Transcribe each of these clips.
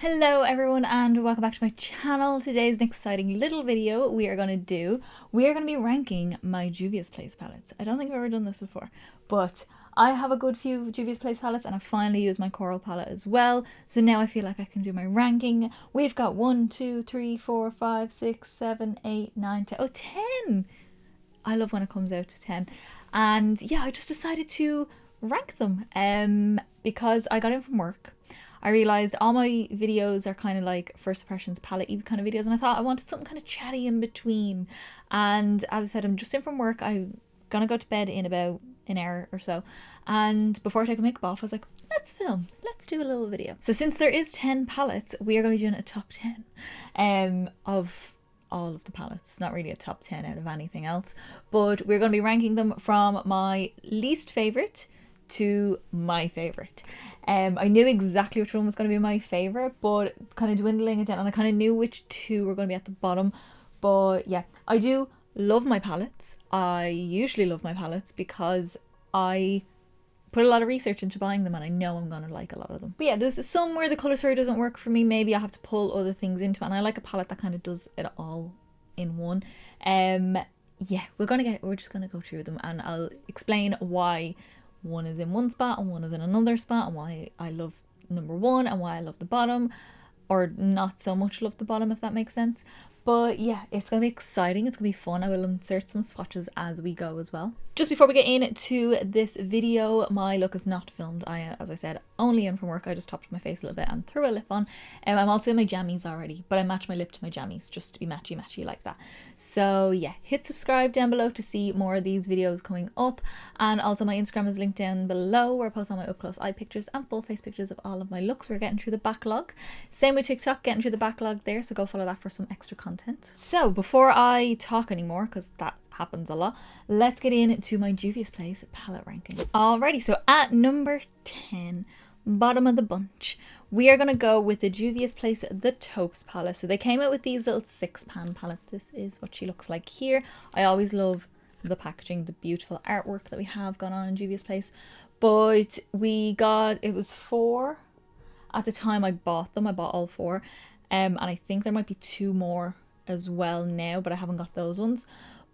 Hello everyone and welcome back to my channel. Today is an exciting little video we are going to be ranking my Juvia'S Place palettes. I don't think I've ever done this before, but I have a good few Juvia'S Place palettes and I finally used my coral palette as well. So now I feel like I can do my ranking. We've got 1, 2, 3, 4, 5, 6, 7, 8, 9, 10. Oh, 10! I love when it comes out to 10. And yeah, I just decided to rank them because I got in from work. I realised all my videos are kind of like first impressions palette kind of videos, and I thought I wanted something kind of chatty in between. And as I said, I'm just in from work. I'm gonna go to bed in about an hour or so, and before I take my makeup off I was like, let's film, let's do a little video. So since there is 10 palettes, we are going to be doing a top 10 of all of the palettes. Not really a top 10 out of anything else, but we're going to be ranking them from my least favourite to my favourite. I knew exactly which one was going to be my favourite, but kind of dwindling it down, and I kind of knew which two were going to be at the bottom. But yeah, I do love my palettes. I usually love my palettes because I put a lot of research into buying them and I know I'm going to like a lot of them. But yeah, there's some where the colour story doesn't work for me. Maybe I have to pull other things into it, and I like a palette that kind of does it all in one. Yeah, we're just going to go through them and I'll explain why one is in one spot and one is in another spot, and why I love number one and why I love the bottom, or not so much love the bottom, if that makes sense. But yeah, it's going to be exciting. It's going to be fun. I will insert some swatches as we go as well. Just before we get into this video, my look is not filmed. I, as I said, only in from work. I just topped my face a little bit and threw a lip on. I'm also in my jammies already, but I match my lip to my jammies just to be matchy like that. So yeah, hit subscribe down below to see more of these videos coming up. And also my Instagram is linked down below, where I post all my up close eye pictures and full face pictures of all of my looks. We're getting through the backlog. Same with TikTok, getting through the backlog there. So go follow that for some extra content. So before I talk anymore, because that happens a lot, let's get into my Juvia'S Place palette ranking. Alrighty, so at number 10, bottom of the bunch, we are going to go with the Juvia'S Place the Taupes palette. So they came out with these little 6-pan palettes. This is what she looks like here. I always love the packaging, the beautiful artwork that we have gone on in Juvia'S Place. But it was 4 at the time I bought them. I bought all 4. And I think there might be 2 more as well now, but I haven't got those ones.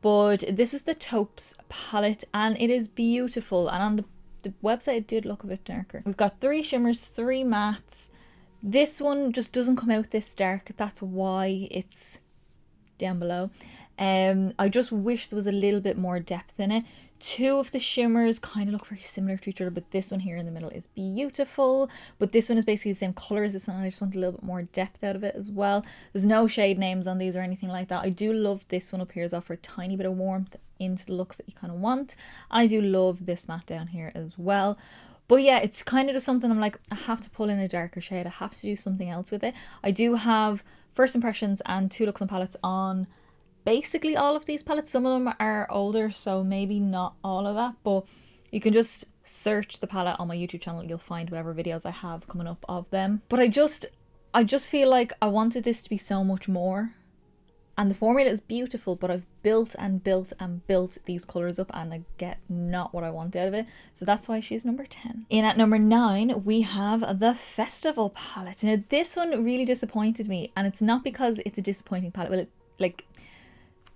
But this is the Taupes palette and it is beautiful, and on the website it did look a bit darker. We've got 3 shimmers, 3 mattes. This one just doesn't come out this dark, that's why it's down below. I just wish there was a little bit more depth in it. 2 of the shimmers kind of look very similar to each other, but this one here in the middle is beautiful. But this one is basically the same colour as this one. I just want a little bit more depth out of it as well. There's no shade names on these or anything like that. I do love this one up here as well for a tiny bit of warmth into the looks that you kind of want. And I do love this matte down here as well. But yeah, it's kind of just something I'm like, I have to pull in a darker shade. I have to do something else with it. I do have first impressions and 2 looks on palettes on basically all of these palettes. Some of them are older, so maybe not all of that, but you can just search the palette on my YouTube channel. You'll find whatever videos I have coming up of them. But I just feel like I wanted this to be so much more, and the formula is beautiful, but I've built and built and built these colours up and I get not what I want out of it. So that's why she's number 10. In at number 9, we have the Festival palette. Now this one really disappointed me, and it's not because it's a disappointing palette. Well,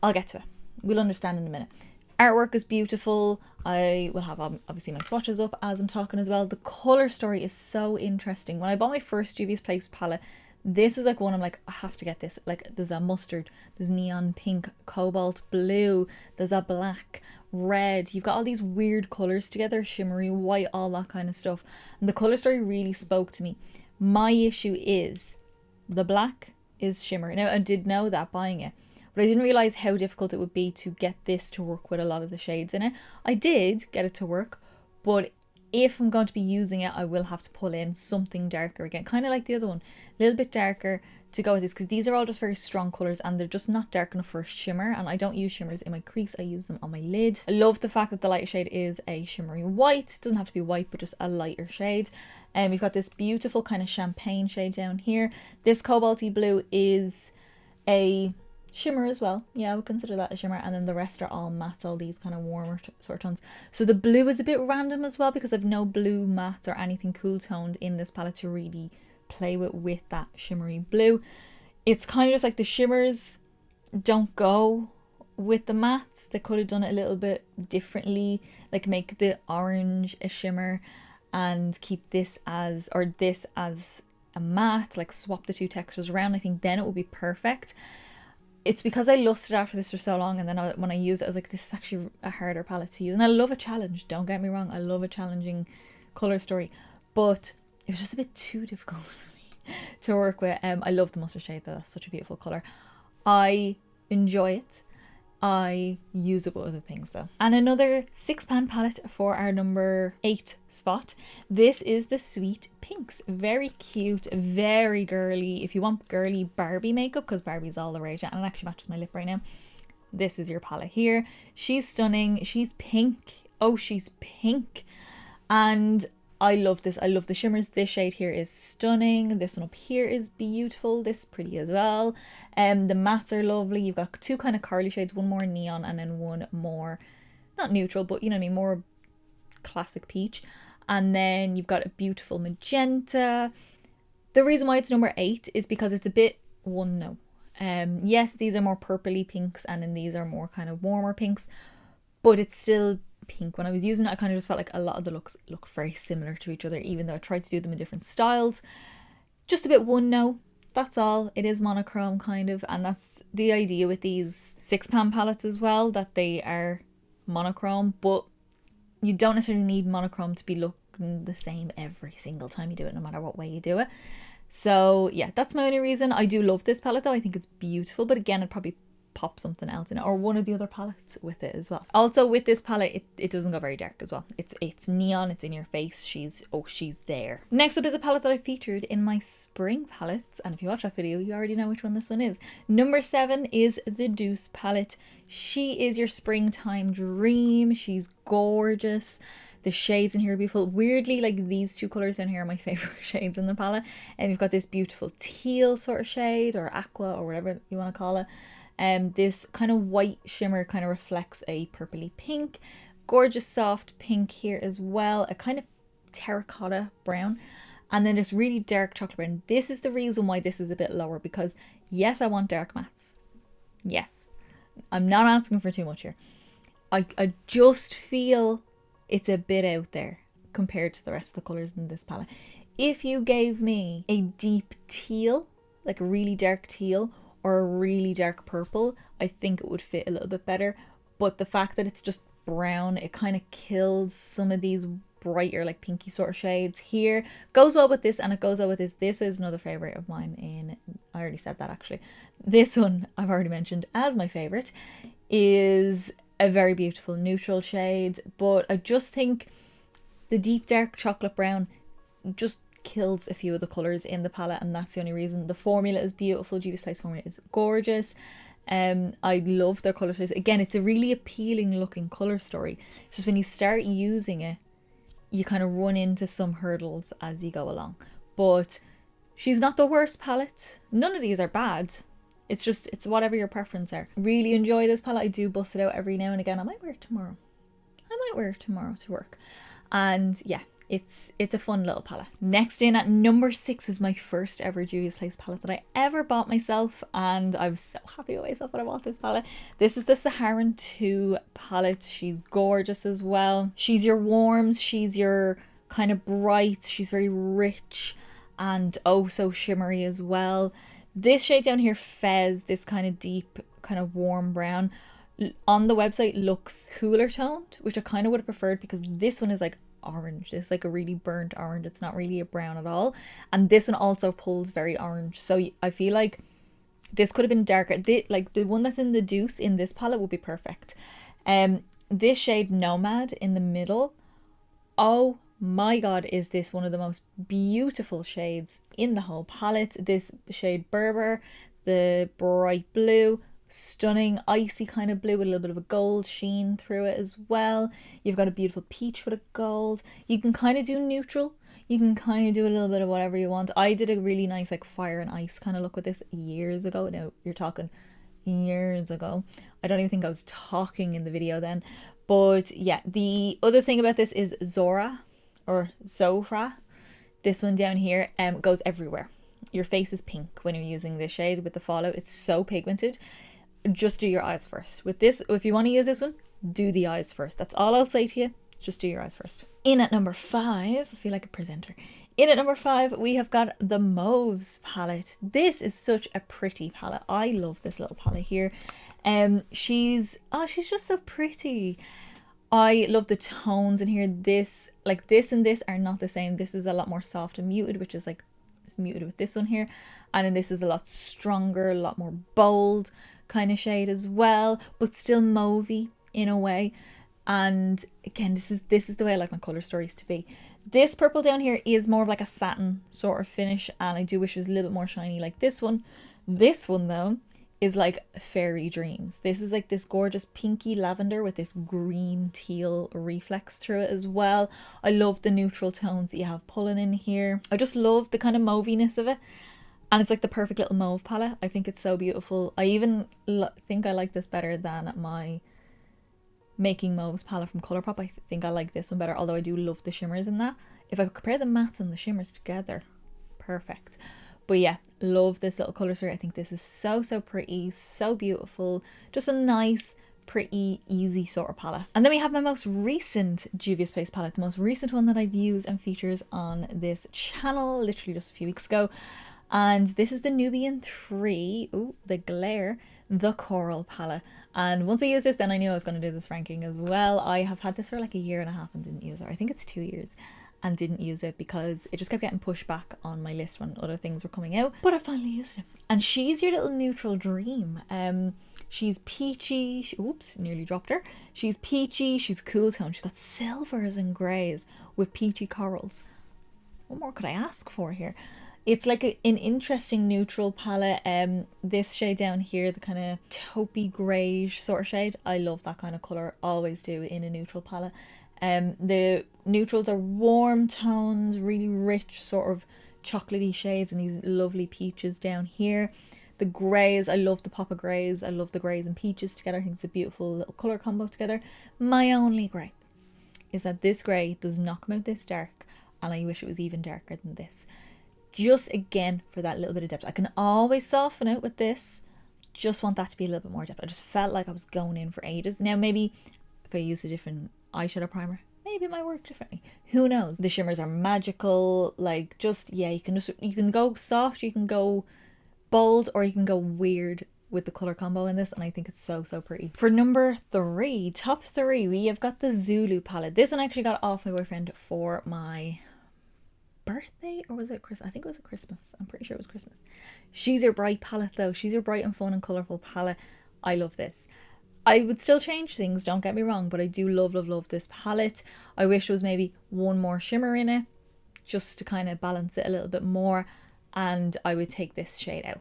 I'll get to it. We'll understand in a minute. Artwork is beautiful. I will have obviously my swatches up as I'm talking as well. The colour story is so interesting. When I bought my first Juvia'S Place palette, this was like one I'm like, I have to get this. Like there's a mustard, there's neon pink, cobalt blue, there's a black, red. You've got all these weird colours together, shimmery, white, all that kind of stuff. And the colour story really spoke to me. My issue is the black is shimmer. Now I did know that buying it, but I didn't realise how difficult it would be to get this to work with a lot of the shades in it. I did get it to work, but if I'm going to be using it, I will have to pull in something darker again. Kind of like the other one, a little bit darker to go with this, because these are all just very strong colours and they're just not dark enough for a shimmer, and I don't use shimmers in my crease, I use them on my lid. I love the fact that the lighter shade is a shimmery white. It doesn't have to be white, but just a lighter shade. And we've got this beautiful kind of champagne shade down here. This cobalty blue is a shimmer as well. Yeah, I would consider that a shimmer. And then the rest are all mattes, all these kind of warmer sort of tones. So the blue is a bit random as well, because I've no blue mattes or anything cool toned in this palette to really play with that shimmery blue. It's kind of just like the shimmers don't go with the mattes. They could have done it a little bit differently, like make the orange a shimmer and keep this as, or this as a matte, like swap the two textures around. I think then it would be perfect. It's because I lusted after this for so long, and then when I used it, I was like, this is actually a harder palette to use. And I love a challenge, don't get me wrong, I love a challenging colour story, but it was just a bit too difficult for me to work with. I love the mustard shade though, that's such a beautiful colour. I enjoy it. I use it with other things though. And another £6 palette for our number 8 spot. This is the Sweet Pinks. Very cute, very girly. If you want girly Barbie makeup, because Barbie's all the rage, and it actually matches my lip right now, this is your palette here. She's stunning. She's pink. Oh, she's pink. And I love this. I love the shimmers. This shade here is stunning. This one up here is beautiful. This is pretty as well. The mattes are lovely. You've got two kind of curly shades, one more neon and then one more, not neutral, but you know what I mean, more classic peach. And then you've got a beautiful magenta. The reason why it's number 8 is because it's a bit one note. Yes, these are more purpley pinks and then these are more kind of warmer pinks, but it's still pink. When I was using it, I kind of just felt like a lot of the looks look very similar to each other, even though I tried to do them in different styles. Just a bit one note, that's all. It is monochrome kind of, and that's the idea with these £6 palettes as well, that they are monochrome, but you don't necessarily need monochrome to be looking the same every single time you do it, no matter what way you do it. So yeah, that's my only reason. I do love this palette though. I think it's beautiful, but again, I'd probably pop something else in it, or one of the other palettes with it as well. Also with this palette, it doesn't go very dark as well. It's neon, it's in your face. She's there. Next up is a palette that I featured in my spring palettes, and if you watch that video you already know which one this one is. Number 7 is the Deuce palette. She is your springtime dream. She's gorgeous. The shades in here are beautiful. Weirdly, like these two colours in here are my favourite shades in the palette. And you've got this beautiful teal sort of shade, or aqua, or whatever you want to call it. This kind of white shimmer kind of reflects a purpley pink. Gorgeous soft pink here as well. A kind of terracotta brown. And then this really dark chocolate brown. This is the reason why this is a bit lower, because yes, I want dark mattes. Yes. I'm not asking for too much here. I just feel it's a bit out there compared to the rest of the colours in this palette. If you gave me a deep teal, like a really dark teal, or a really dark purple, I think it would fit a little bit better. But the fact that it's just brown, it kind of kills some of these brighter, like pinky sort of shades here. Goes well with this, and it goes well with this. This is another favourite of mine in, I already said that actually. This one I've already mentioned as my favourite, is a very beautiful neutral shade, but I just think the deep dark chocolate brown just kills a few of the colours in the palette, and that's the only reason. The formula is beautiful. Juvia'S Place formula is gorgeous. I love their colour stories. Again, it's a really appealing looking colour story. It's just when you start using it, you kind of run into some hurdles as you go along. But she's not the worst palette. None of these are bad. It's just, it's whatever your preference are. Really enjoy this palette. I do bust it out every now and again. I might wear it tomorrow. To work. And yeah, it's a fun little palette. Next in at number 6 is my first ever Juvia'S Place palette that I ever bought myself, and I was so happy with myself when I bought this palette. This is the Saharan 2 palette. She's gorgeous as well. She's your warms, she's your kind of bright, she's very rich and oh so shimmery as well. This shade down here, Fez, this kind of deep, kind of warm brown, on the website looks cooler toned, which I kind of would have preferred, because this one is like orange. It's like a really burnt orange. It's not really a brown at all, and this one also pulls very orange, so I feel like this could have been darker. Like the one that's in the Deuce in this palette would be perfect. This shade Nomad in the middle, oh my god, is this one of the most beautiful shades in the whole palette. This shade Berber, the bright blue, stunning icy kind of blue with a little bit of a gold sheen through it as well. You've got a beautiful peach with a gold. You can kind of do neutral. You can kind of do a little bit of whatever you want. I did a really nice like fire and ice kind of look with this years ago. Now you're talking years ago. I don't even think I was talking in the video then. But yeah, the other thing about this is Zora or Zofra. This one down here goes everywhere. Your face is pink when you're using this shade with the Fallout. It's so pigmented. Just do your eyes first. With this, if you want to use this one, do the eyes first. That's all I'll say to you. Just do your eyes first. In at number 5, I feel like a presenter. In at number 5, we have got the Mauves palette. This is such a pretty palette. I love this little palette here. She's just so pretty. I love the tones in here. This and this are not the same. This is a lot more soft and muted, which is like it's muted with this one here. And then this is a lot stronger, a lot more bold kind of shade as well, but still mauvey in a way. And again, this is the way I like my color stories to be. This purple down here is more of like a satin sort of finish, and I do wish it was a little bit more shiny like this one. This one though is like fairy dreams. This is like this gorgeous pinky lavender with this green teal reflex through it as well. I love the neutral tones that you have pulling in here. I just love the kind of mauviness of it. And it's like the perfect little mauve palette. I think it's so beautiful. I even think I like this better than my Making Mauves palette from Colourpop. I think I like this one better, although I do love the shimmers in that. If I compare the mattes and the shimmers together, perfect. But yeah, love this little colour story. I think this is so pretty, so beautiful. Just a nice, pretty, easy sort of palette. And then we have my most recent Juvia's Place palette, the most recent one that I've used and features on this channel literally just a few weeks ago. And this is the Nubian 3, the Glare, the Coral palette. And once I use this, then I knew I was going to do this ranking as well. I have had this for like 1.5 years and didn't use it. I think it's 2 years and didn't use it because it just kept getting pushed back on my list when other things were coming out. But I finally used it. And she's your little neutral dream. She's peachy. Oops, nearly dropped her. She's peachy. She's cool tone. She's got silvers and greys with peachy corals. What more could I ask for here? It's like an interesting neutral palette. This shade down here, the kind of taupey greyish sort of shade, I love that kind of colour, always do in a neutral palette. The neutrals are warm tones, really rich sort of chocolatey shades, and these lovely peaches down here. The greys, I love the pop of greys. I love the greys and peaches together. I think it's a beautiful little colour combo together. My only gripe is that this grey does not come out this dark, and I wish it was even darker than this. Just again for that little bit of depth. I can always soften it with this. Just want that to be a little bit more depth. I just felt like I was going in for ages. Now maybe if I use a different eyeshadow primer, maybe it might work differently. Who knows? The shimmers are magical. Like just, yeah, you can go soft, you can go bold, or you can go weird with the color combo in this, and I think it's so pretty. For number 3, top 3, we have got the Zulu palette. This one I actually got off my boyfriend for my birthday, or was it Christmas? I think it was a Christmas. I'm pretty sure it was Christmas. She's your bright palette though. She's your bright and fun and colourful palette. I love this. I would still change things, don't get me wrong, but I do love this palette. I wish there was maybe one more shimmer in it just to kind of balance it a little bit more, and I would take this shade out.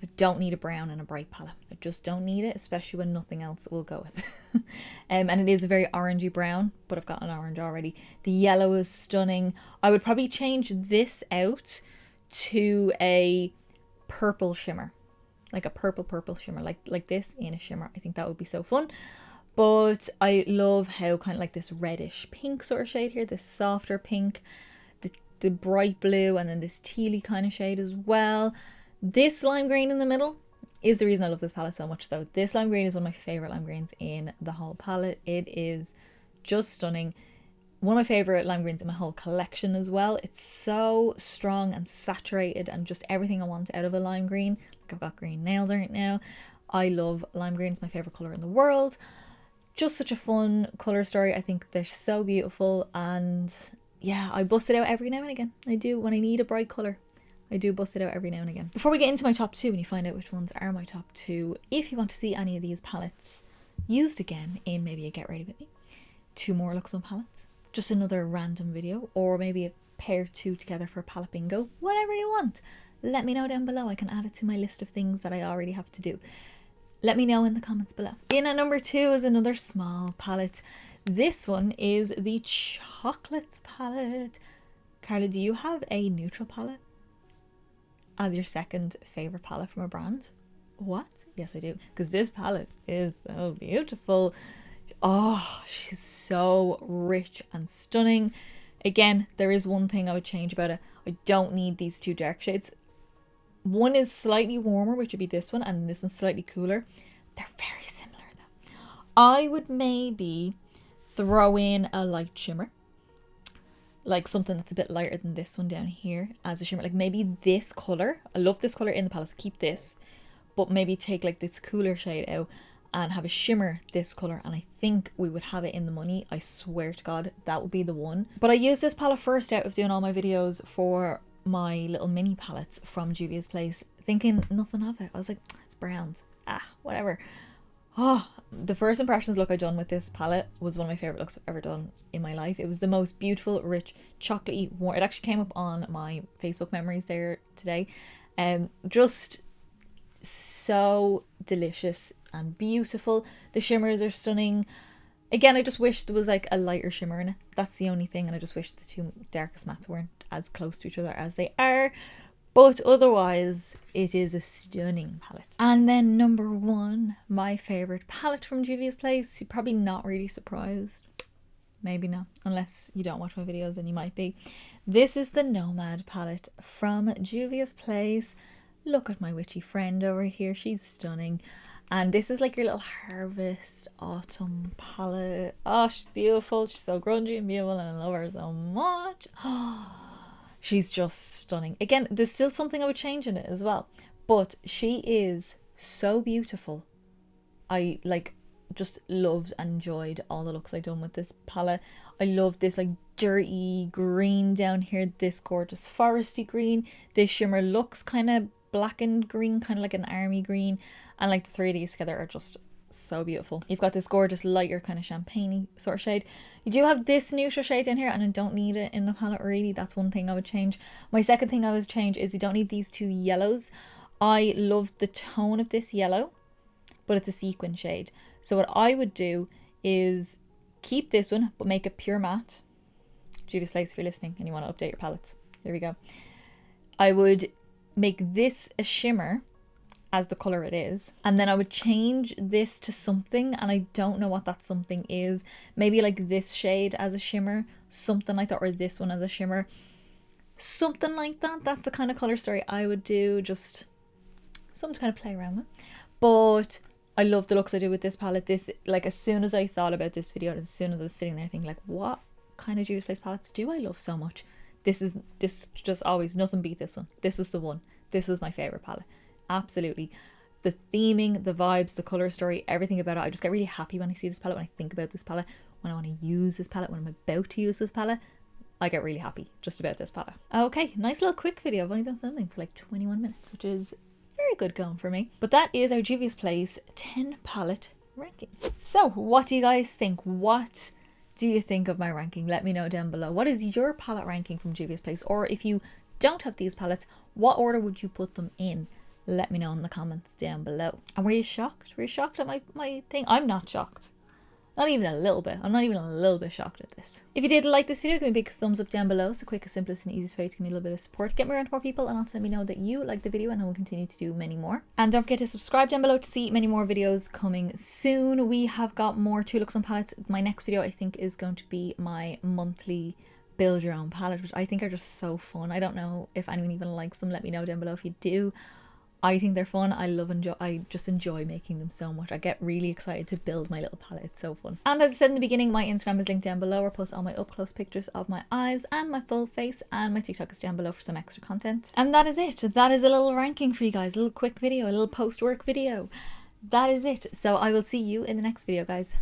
I don't need a brown and a bright palette. I just don't need it, especially when nothing else will go with it. And it is a very orangey brown, but I've got an orange already. The yellow is stunning. I would probably change this out to a purple shimmer, like a purple shimmer, like this in a shimmer. I think that would be so fun. But I love how kind of like this reddish pink sort of shade here, this softer pink, the bright blue, and then this tealy kind of shade as well. This lime green in the middle is the reason I love this palette so much though. This lime green is one of my favourite lime greens in the whole palette. It is just stunning. One of my favourite lime greens in my whole collection as well. It's so strong and saturated and just everything I want out of a lime green. Like I've got green nails right now. I love lime green. It's my favourite colour in the world. Just such a fun colour story. I think they're so beautiful, and yeah, I bust it out every now and again. I do. When I need a bright colour, I do bust it out every now and again. Before we get into my top 2 and you find out which ones are my top 2, if you want to see any of these palettes used again in maybe a Get Ready With Me, 2 more looks on palettes, just another random video, or maybe a pair 2 together for palette bingo, whatever you want, let me know down below. I can add it to my list of things that I already have to do. Let me know in the comments below. In at number 2 is another small palette. This one is the Chocolates palette. Carla, do you have a neutral palette as your second favourite palette from a brand? What? Yes, I do. Because this palette is so beautiful. Oh, she's so rich and stunning. Again, there is one thing I would change about it. I don't need these two dark shades. One is slightly warmer, which would be this one, and this one's slightly cooler. They're very similar though. I would maybe throw in a light shimmer, like something that's a bit lighter than this one down here as a shimmer. Like maybe this color. I love this color in the palette, so keep this, but maybe take like this cooler shade out and have a shimmer this color, and I think we would have it in the money. I swear to God, that would be the one. But I used this palette first out of doing all my videos for my little mini palettes from Juvia'S Place, thinking nothing of it. I was like, it's browns, whatever. Oh, the first impressions look I done with this palette was one of my favorite looks I've ever done in my life. It was the most beautiful, rich, chocolatey warm. It actually came up on my Facebook memories there today. Just so delicious and beautiful. The shimmers are stunning. Again, I just wish there was like a lighter shimmer in it. That's the only thing, and I just wish the two darkest mattes weren't as close to each other as they are. But otherwise, it is a stunning palette. And then number one, my favorite palette from Juvia'S Place. You're probably not really surprised. Maybe not, unless you don't watch my videos, then you might be. This is the Nomad palette from Juvia'S Place. Look at my witchy friend over here. She's stunning. And this is like your little harvest autumn palette. Oh, she's beautiful. She's so grungy and beautiful, and I love her so much. She's just stunning. Again, there's still something I would change in it as well, but she is so beautiful. I like just loved and enjoyed all the looks I've done with this palette. I love this like dirty green down here, this gorgeous foresty green. This shimmer looks kind of blackened green, kind of like an army green, and like the three of these together are just so beautiful. You've got this gorgeous lighter kind of champagne-y sort of shade. You do have this neutral shade down here, and I don't need it in the palette really. That's one thing I would change. My second thing I would change is you don't need these two yellows. I love the tone of this yellow, but it's a sequin shade. So what I would do is keep this one, but make it pure matte. Juvia'S Place, if you're listening and you want to update your palettes, here we go. I would make this a shimmer as the color it is, and then I would change this to something, and I don't know what that something is. Maybe like this shade as a shimmer, something like that, or this one as a shimmer, something like that. That's the kind of color story I would do, just something to kind of play around with. But I love the looks I do with this palette. This, like, as soon as I thought about this video, and as soon as I was sitting there thinking like, what kind of Juvia'S Place palettes do I love so much? This just always, nothing beat this one. This was the one. This was my favorite palette. Absolutely. The theming, the vibes, the color story, everything about it. I just get really happy when I see this palette, when I think about this palette, when I want to use this palette, when I'm about to use this palette. I get really happy just about this palette. Okay, nice little quick video. I've only been filming for like 21 minutes, which is very good going for me. But that is our Juvia'S Place 10 palette ranking. So what do you guys think? What do you think of my ranking? Let me know down below. What is your palette ranking from Juvia'S Place? Or if you don't have these palettes, what order would you put them in? Let me know in the comments down below. And were you shocked? Were you shocked at my thing? I'm not shocked. Not even a little bit. I'm not even a little bit shocked at this. If you did like this video, give me a big thumbs up down below. It's the quickest, simplest and easiest way to give me a little bit of support. Get me around to more people, and also let me know that you like the video, and I will continue to do many more. And don't forget to subscribe down below to see many more videos coming soon. We have got more 2 looks on palettes. My next video I think is going to be my monthly build your own palette, which I think are just so fun. I don't know if anyone even likes them. Let me know down below if you do. I think they're fun. I just enjoy making them so much. I get really excited to build my little palette. It's so fun. And as I said in the beginning, my Instagram is linked down below. I post all my up close pictures of my eyes and my full face, and my TikTok is down below for some extra content. And that is it. That is a little ranking for you guys. A little quick video, a little post work video. That is it. So I will see you in the next video, guys.